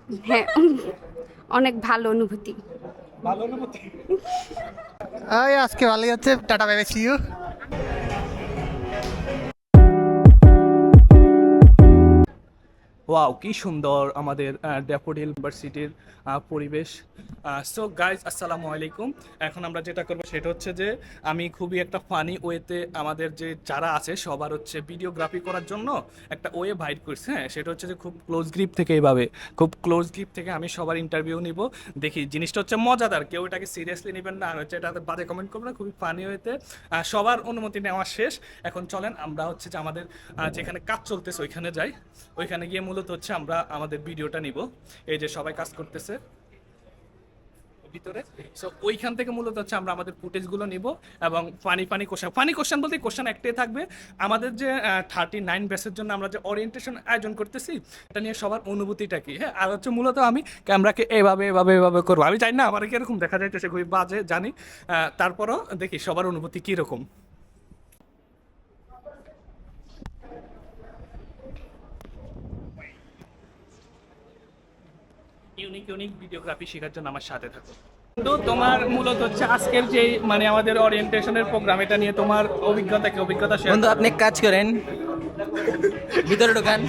হ্যাঁ, অনেক ভালো অনুভূতি। ভালো অনুভূতি। আজকে ভালোই হচ্ছে, tata bye bye, see you. Wow, কি সুন্দর আমাদের ড্যাফোডিল ইউনিভার্সিটির পরিবেশ। সো গাইজ, আসসালামু আলাইকুম। এখন আমরা যেটা করবো সেটা হচ্ছে যে আমি খুবই একটা ফানি ওয়েতে আমাদের যে যারা আছে সবার হচ্ছে ভিডিওগ্রাফি করার জন্য একটা ওয়ে বাইট করছি। হ্যাঁ, সেটা হচ্ছে যে খুব ক্লোজ গ্রিপ থেকে এইভাবে খুব ক্লোজ গ্রিপ থেকে আমি সবার ইন্টারভিউ নিব। দেখি জিনিসটা হচ্ছে মজাদার, কেউ এটাকে সিরিয়াসলি নেবেন না, আর হচ্ছে এটাতে বাজে কমেন্ট করবেন না, খুবই ফানি ওয়েতে। সবার অনুমতি নেওয়া শেষ। এখন চলেন আমরা হচ্ছে যে আমাদের যেখানে কাজ চলতেছে ওইখানে যাই। ওইখানে গিয়ে মূলত হচ্ছে আমরা আমাদের ভিডিওটা নিব। এই যে সবাই কাজ করতেছে ভিতরে। সো ওইখান থেকে মূলত হচ্ছে আমরা আমাদের ফুটেজগুলো নিব এবং ফানি কোশ্চেন বলতে কোশ্চেন একটাই থাকবে। আমাদের যে 39 ব্যাচের জন্য আমরা যে ওরিয়েন্টেশন আয়োজন করতেছি এটা নিয়ে সবার অনুভূতিটা কি। হ্যাঁ, আর হচ্ছে মূলত আমি ক্যামেরাকে এভাবে করবো। আমি জানি না আমার কিরকম দেখা যাইতেছে, খুবই বাজে জানি, তারপরও দেখি সবার অনুভূতি কীরকম। ইউনিক ভিডিওগ্রাফি শেখার জন্য আমার সাথে থাকো। তো তোমার মূলত হচ্ছে আজকের যে মানে আমাদের ওরিয়েন্টেশনের প্রোগ্রাম, এটা নিয়ে তোমার অভিজ্ঞতা শেয়ার। বন্ধু আপনি এক কাজ করেন, ভিতরে ঢোকান।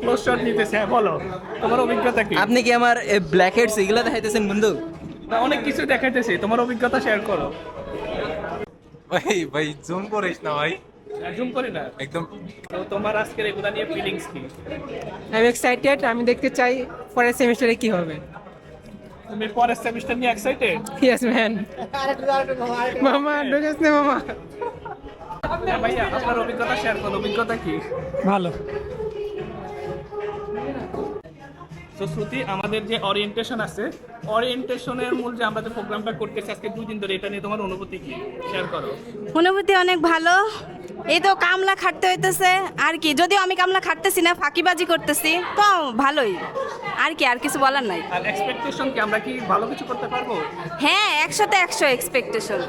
ক্লোজ শট নিতেছে। হ্যাঁ, বলো তোমার অভিজ্ঞতা কি? আপনি কি আমার ব্ল্যাক হেডস এগুলো দেখাইতেছেন বন্ধু? না, অনেক কিছু দেখাইতেছি, তোমার অভিজ্ঞতা শেয়ার করো। ভাই জুম করিস না ভাই, জুম করি না একদম। তো তোমার আজকের এগুলা নিয়ে ফিলিংস কি? I am excited. আমি দেখতে চাই পরের সেমিস্টারে কি হবে। তুমি পরের সেমিস্টার নিয়ে এক্সাইটেড? Yes man. মামা ডোজেস নে মামা। ভাইয়া, আপনার অভিজ্ঞতা শেয়ার করো, অভিজ্ঞতা কি? ভালো। তো শ্রুতি, আমাদের যে ওরিয়েন্টেশন আছে, ওরিয়েন্টেশনের মূল যে আমরা যে প্রোগ্রামটা করতেছি আজকে 2 দিন ধরে, এটা নিয়ে তোমার অনুভূতি কি শেয়ার করো। অনুভূতি অনেক ভালো। এই তো কামলা খাটতে হইতেছে আর কি, যদিও আমি কামলা খাটতেছি না, ফাঁকিবাজি করতেছি, তো ভালোই আর কি, আর কিছু বলার নাই। আর এক্সপেকটেশন কি, আমরা কি ভালো কিছু করতে পারবো? হ্যাঁ, 100তে 100 এক্সপেকটেশন।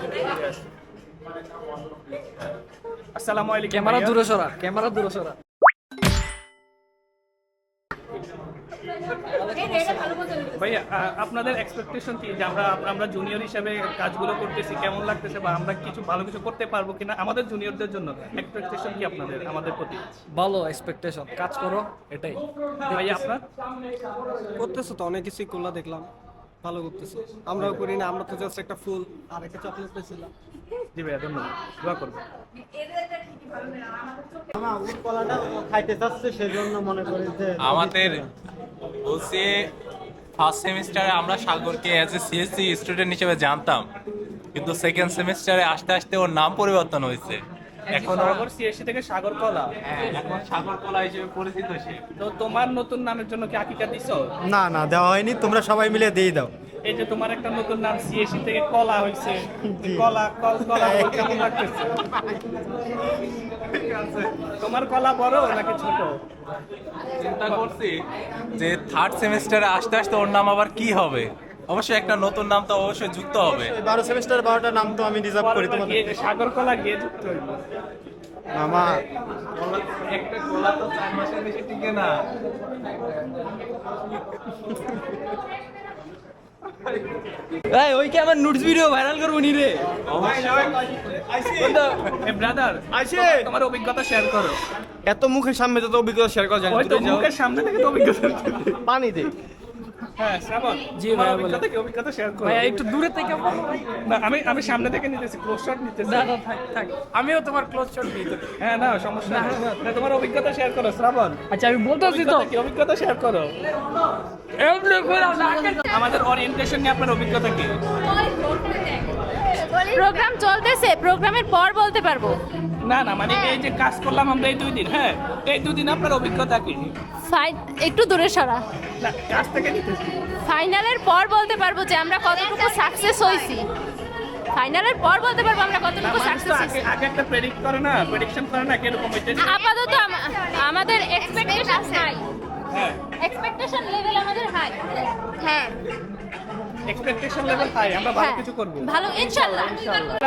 আসসালামু আলাইকুম। ক্যামেরা ভাইয়া। দূরে সরা, ক্যামেরা দূরে সরা। ভাইয়া, আপনাদের এক্সপেকটেশন কি যে আমরা জুনিয়র হিসেবে কাজগুলো করতেছি, কেমন লাগতেছে, বা আমরা কিছু ভালো কিছু করতে পারবো কিনা আমাদের জুনিয়রদের জন্য? এক্সপেকটেশন কি আপনাদের আমাদের প্রতি? ভালো এক্সপেকটেশন, কাজ করো, এটাই। ভাইয়া, আপনার? করতেছো তো অনেক কিছুই করলা দেখলাম, ভালো করতেছো। আমরাও করি না, আমরা তো জাস্ট একটা ফুল আর একটা চকলেট পেয়েছিলাম। জি ভাইয়া, ধন্যবাদ, দোয়া করবো। খাইতে চাচ্ছে সেজন্য মনে করি যে আমাদের বলছি ফার্স্ট সেমিস্টারে আমরা সাগরকে অ্যাজ এ সিএসসি স্টুডেন্ট হিসেবে জানতাম, কিন্তু সেকেন্ড সেমিস্টারে আস্তে আস্তে ওর নাম পরিবর্তন হয়েছে। এখন সাগর সিএসসি থেকে সাগর কলা। এখন সাগর কলা হিসেবে পরিচিত সে। তো তোমার নতুন নামের জন্য কি আকিকা দিছো? না দেওয়া হয়নি, তোমরা সবাই মিলে দিয়ে দাও। এই যে তোমার একটা নতুন নাম সিএসসি থেকে কলা হয়েছে, কলা কেমন লাগতেছে? তোমার কলা বড় নাকি ছোট? চিন্তা করছি যে থার্ড সেমিস্টারে আস্তে আস্তে ওর নাম আবার কি হবে। অবশ্যই একটা নতুন নাম তো অবশ্যই যুক্ত হবে। 12 সেমিস্টার 12টা নাম তো আমি রিজার্ভ করি পরেরবার তোমাদের। গিয়ে সাগর কলা গিয়ে যুক্ত হইব। মামা একটা কলা তো 4 মাসের বেশি টিকে না। এই ওই কি আমার নোটস ভিডিও ভাইরাল করবো নি রে? ব্রাদার, তোমার অভিজ্ঞতা শেয়ার করো। এত মুখের সামনে তো অভিজ্ঞতা শেয়ার করা যায় ওই তো মুখের সামনে থেকে তো অভিজ্ঞতা। পানি দে। হ্যাঁ, শ্রাবণ, জি তোমার ভাইয়া, অভিজ্ঞতা কি, অভিজ্ঞতা শেয়ার করো। ভাইয়া একটু দূরে থেকে বলো। না, আমি সামনে থেকে নিতেছি, ক্লোজ শট নিতেছি। না থাক থাক, আমিও তোমার ক্লোজ শট নিই তো। হ্যাঁ, না সমস্যা নেই। না, তোমার অভিজ্ঞতা শেয়ার করো শ্রাবণ। আচ্ছা আমি বলতেছি তো, অভিজ্ঞতা শেয়ার করো। এমনি করে আমাদের ওরিয়েন্টেশন নিয়ে আপনার অভিজ্ঞতা কি? প্রোগ্রাম চলতেছে, প্রোগ্রামের পর বলতে পারবো। না মানে এই যে কাজ করলাম আমরা এই 2 দিন, হ্যাঁ, এই 2 দিন আপনার অভিজ্ঞতা কি? একটু দূরে সরা। না, কাজ থেকে নিতেছি। ফাইনালের পর বলতে পারবো যে আমরা কতটুকু সাকসেস হয়েছি। ফাইনালের পর বলতে পারবো আমরা কতটুকু সাকসেস হয়েছি। আগে একটা প্রেডিকশন করে না কিরকম হইতেছে। আপাতত আমাদের এক্সপেকটেশন হাই। হ্যাঁ, এক্সপেকটেশন লেভেল আমাদের হাই। হ্যাঁ, এক্সপেকটেশন লেভেল হাই, আমরা ভালো হ্যাঁ, কিছু করব ভালো ইনশাআল্লাহ।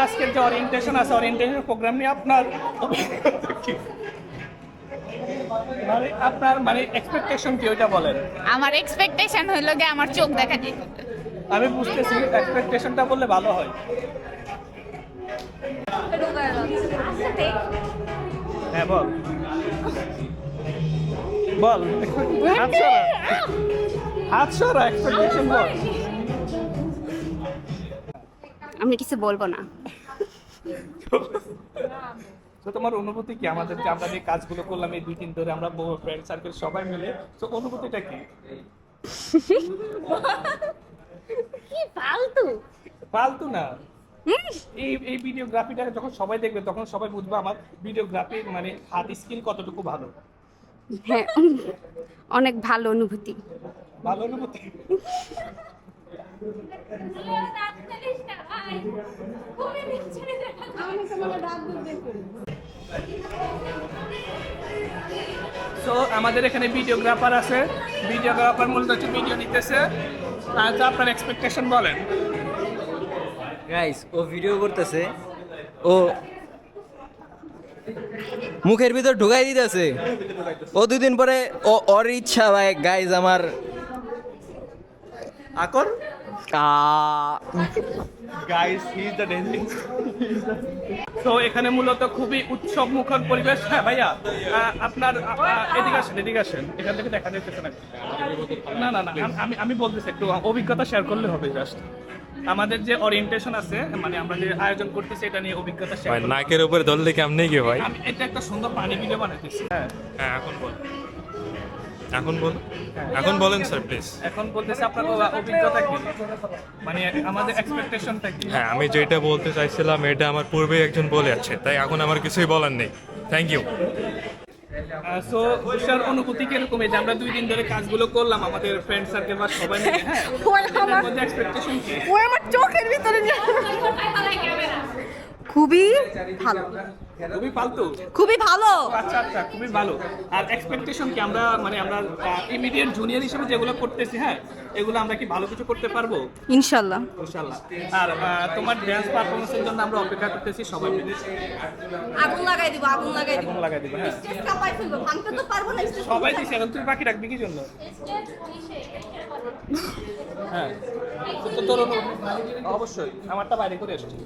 আজকের যে ওরিয়েন্টেশন আছে, ওরিয়েন্টেশন প্রোগ্রাম নিয়ে আপনার অভিজ্ঞতা কি? মানে আপনার মানে এক্সপেকটেশন কি ওইটা বলেন। আমার এক্সপেকটেশন হইলো গিয়ে আমার চোখ দেখা যেত। আমি বুঝতেছি, এক্সপেকটেশনটা বললে ভালো হয়। হ্যাঁ বল বল, হাত সরা এক্সপেকটেশন বল। আমি কিছু বলবো না। তো তোমার অনুভূতি কি আমাদের যে আমরা যে কাজগুলো করলাম এই 2 দিন ধরে আমরা ফ্রেন্ড সার্কেল সবাই মিলে, তো অনুভূতিটা কি? কি ফালতু। ফালতু না, এই ভিডিওগ্রাফিটা যখন সবাই দেখবে তখন সবাই বুঝবে আমার ভিডিওগ্রাফির মানে হাত স্কিল কতটুকু ভালো। হ্যাঁ, অনেক ভালো অনুভূতি। ভালো অনুভূতি। তো আমাদের এখানে ভিডিওগ্রাফার আছে, ভিডিওগ্রাফার মূলত হচ্ছে ভিডিও নিতেছে। তো আপনার এক্সপেকটেশন বলেন। গাইস ও ভিডিও করতেছে, ও মুখের ভিতর ঢুকাই দিতেছে, ও 2 দিন পরে ওর ইচ্ছা ভাই গাইস আমার আকর আ- গাইস হি ইজ দ্য ডেঞ্জিং। তো এখানে মূলত খুবই উৎসব মুখর পরিবেশ। হ্যাঁ ভাইয়া, আপনার এদিকে আসেন, এখান থেকে দেখা যাচ্ছে না। না না না, আমি বলতেছি একটু অভিজ্ঞতা শেয়ার করলে হবে। জাস্ট আমাদের যে ওরিয়েন্টেশন আছে, মানে আমরা যে আয়োজন করতেছি এটা নিয়ে অভিজ্ঞতা শেয়ার ভাই করব। নাকের উপরে ধরলে কেমনে কি ভাই? আমি এটা একটা সুন্দর পানি ভিডিও বানাইতেছি। হ্যাঁ হ্যাঁ এখন বল, এখন বলেন স্যার প্লিজ। এখন বলতেছি আপনার অভিজ্ঞতা কি, মানে আমাদের এক্সপেকটেশনটা কি? হ্যাঁ আমি যেটা বলতে চাইছিলাম এটা আমার পূর্বেই একজন বলে আছে, তাই এখন আমার কিছুই বলার নেই। Thank you. সো তুষার অনুভূতি কিরকম, এই যে আমরা 2 দিন ধরে কাজগুলো করলাম আমাদের ফ্রেন্ড সার্কেল বা সবাই মিলে, হ্যাঁ এটার মধ্যে এক্সপেকটেশন কি? ও আমার চোখের ভিতরে খুবই ভালো, খুবই ফালতু। খুবই ভালো। আচ্ছা আচ্ছা, খুবই ভালো। আর এক্সপেকটেশন কি আমরা মানে আমরা ইমিডিয়েট জুনিয়র হিসেবে যেগুলো করতেছি, হ্যাঁ এগুলো আমরা কি ভালো কিছু করতে পারবো ইনশাল্লাহ। ইনশাআল্লাহ। আর তোমার ড্যান্স পারফরমেন্সের জন্য আমরা অপেক্ষা করতেছি সবাই মিলে। আগুন লাগাই দিব, আগুন লাগাই দিব। আগুন লাগাই দিবো, হ্যাঁ কাপাই ফেলবো, ভাঙতে তো পারবো না। সবাই দিছি, এখন তুই বাকি রাখবি কি জন্য? হ্যাঁ তো তোর অবশ্যই আমারটা বাইরে করে এসছি।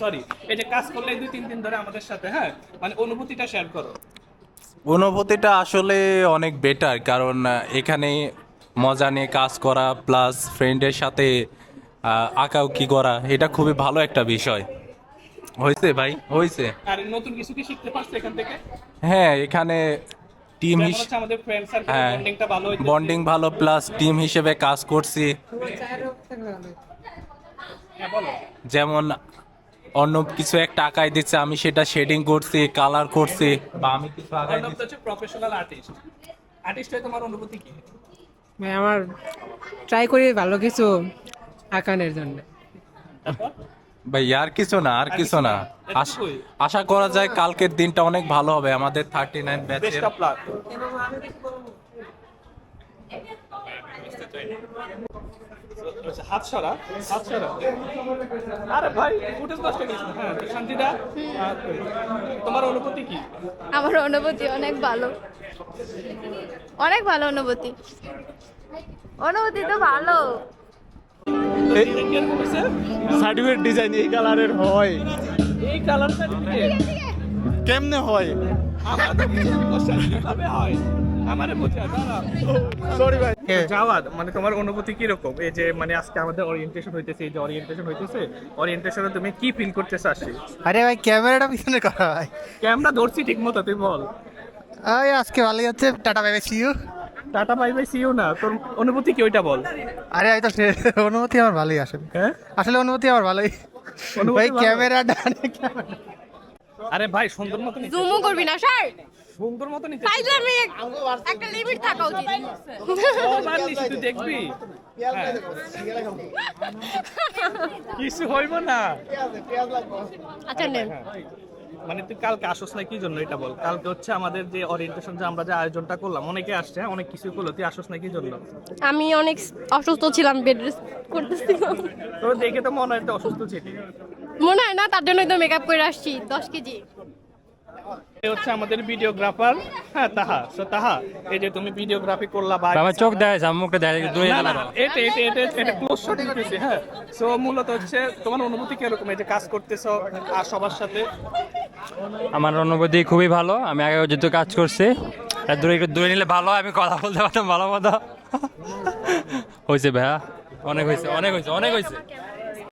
সরি, এই যে কাজ করলে 2-3 দিন ধরে আমাদের সাথে, হ্যাঁ মানে অনুভূতিটা শেয়ার করো। অনুভূতিটা আসলে অনেক বেটার, কারণ এখানে মজা নিয়ে কাজ করা প্লাস ফ্রেন্ডের সাথে আঁকাউকি করা, এটা খুবই ভালো একটা বিষয় হয়েছে ভাই, হয়েছে। আর নতুন কিছু কি শিখতে পারছো এখান থেকে? হ্যাঁ এখানে টিম যেমন হচ্ছে আমাদের ফ্রেন্ড সার্কেল হ্যাঁ বন্ডিংটা ভালো হইছে। বন্ডিং ভালো প্লাস টিম হিসেবে কাজ করছি। হ্যাঁ বলো। যেমন অন্য কিছু একটা আঁকাই দিচ্ছে, আমি সেটা শেডিং করছি, কালার করছি, বা আমি কিছু আঁকাই অর্ণব তো হচ্ছে প্রফেশনাল আর্টিস্ট। আর্টিস্ট হয়ে তোমার অনুভূতি কি? ভাই আমার ট্রাই করি ভালো কিছু আঁকানোর জন্য। ভাই আর কিছু না, আর কিছু না। এতটুকুই? আশা করা যায় কালকের দিনটা অনেক ভালো হবে আমাদের 39 ব্যাচের। Best of luck. হাত সরা, হাত সরা। আরে ভাই ফুটেজ নষ্ট করিস না। হ্যাঁ শান্তিদা, তোমার অনুভূতি কি? আমার অনুভূতি অনেক ভালো, অনেক ভালো অনুভূতি। অনুভূতি তো ভালো। কিরকম হয়েছে? সার্টিফিকেট ডিজাইন এই কালারের হয়, এই কালার সার্টিফিকেট কেমনে হয়? আমার তো কিভাবে হয় আমারে বুঝা দাঁড়া। সরি ভাই। জাওয়াদ, মানে তোমার অনুভূতি কি রকম, এই যে মানে আজকে আমাদের ওরিয়েন্টেশন হইতেছে, এই যে ওরিয়েন্টেশন হইতেছে, ওরিয়েন্টেশনে তুমি কি ফিল করতেছ? আসি আরে ভাই ক্যামেরাটা পিছনে করা ভাই। ক্যামেরা ধরছি ঠিক মতো, তুই বল। এই আজকে ভালোই হচ্ছে, tata bye bye see you. Tata bye bye সিও না, তোর অনুভূতি কি ওইটা বল। আরে এই তো অনুমতি আমার ভালোই আসলে, হ্যাঁ আসলে অনুমতি আমার ভালোই। অনুভূতি ভাই ভালো? ক্যামেরাটা আরে ভাই সুন্দর মতো নিতে, জুমও করবি না স্যার, সুন্দর মতো নিতে। ফাইজলামি একটা লিমিট থাকা উচিত। সবার নিচে তুই দেখবি, হ্যাঁ। কিছু হইব না। আচ্ছা নেন। হ্যাঁ। মানে তুই কালকে আসোস না কি জন্য এটা বল। কালকে হচ্ছে আমাদের যে ওরিয়েন্টেশন, যে আমরা যে আয়োজনটা করলাম, অনেকে আসছে, হ্যাঁ, অনেক কিছু করলো, তুই আসোস না কি জন্য? আমি অনেক অসুস্থ ছিলাম, বেড রেস্ট করতেছিলাম। তো দেখে তো মনে হয় তুই অসুস্থ ছিলি। মনে হয় না, তার জন্যই তো মেকআপ করে আসছি 10 কেজি। এ হচ্ছে আমাদের ভিডিওগ্রাফার, হ্যাঁ তাহা। সো তাহা, এই যে তুমি ভিডিওগ্রাফি করলা বা আমার চোখ দেখাইছে, আমার মুখটা দেখা দূরে না না এটা ক্লোজ শট নিতেছি, হ্যাঁ। সো মূলত হচ্ছে তোমার অনুভূতি কিরকম এই যে কাজ করতেছো আর সবার সাথে? আমার অনুভূতি খুবই ভালো। আমি আগে যেহেতু কাজ করছি, আর দূরে একটু দূরে নিলে ভালো হয়, আমি কথা বলতে পারতাম ভালো মতো। হয়েছে ভাইয়া, অনেক হয়েছে, অনেক হয়েছে, অনেক হয়েছে।